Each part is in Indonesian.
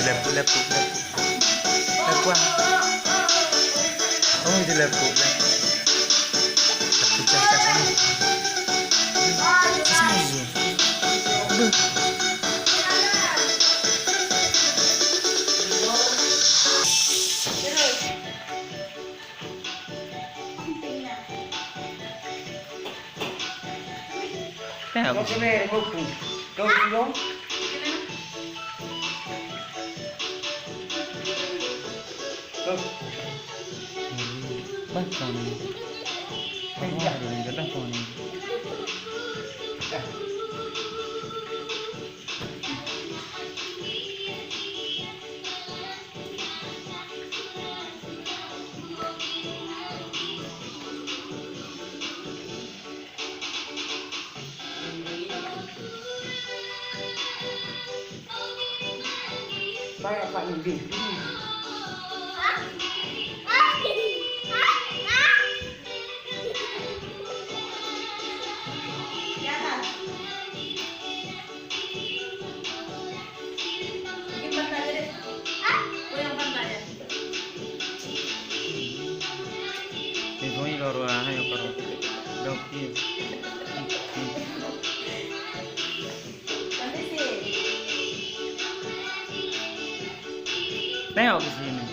laptop. Laptop. Oh, itu laptop. Laptop cas ini. Size. Aduh. Kau kena hukum. Kau belum? Kau. Bahkan. Ada yang gedang phone. Baik Pak Nudi. Ini loro ayo karo. Doki. Tengok ke sini.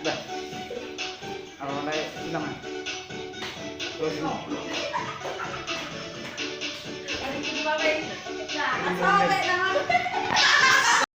Dah. Kalau naik hilang. Terus ini. Asal nama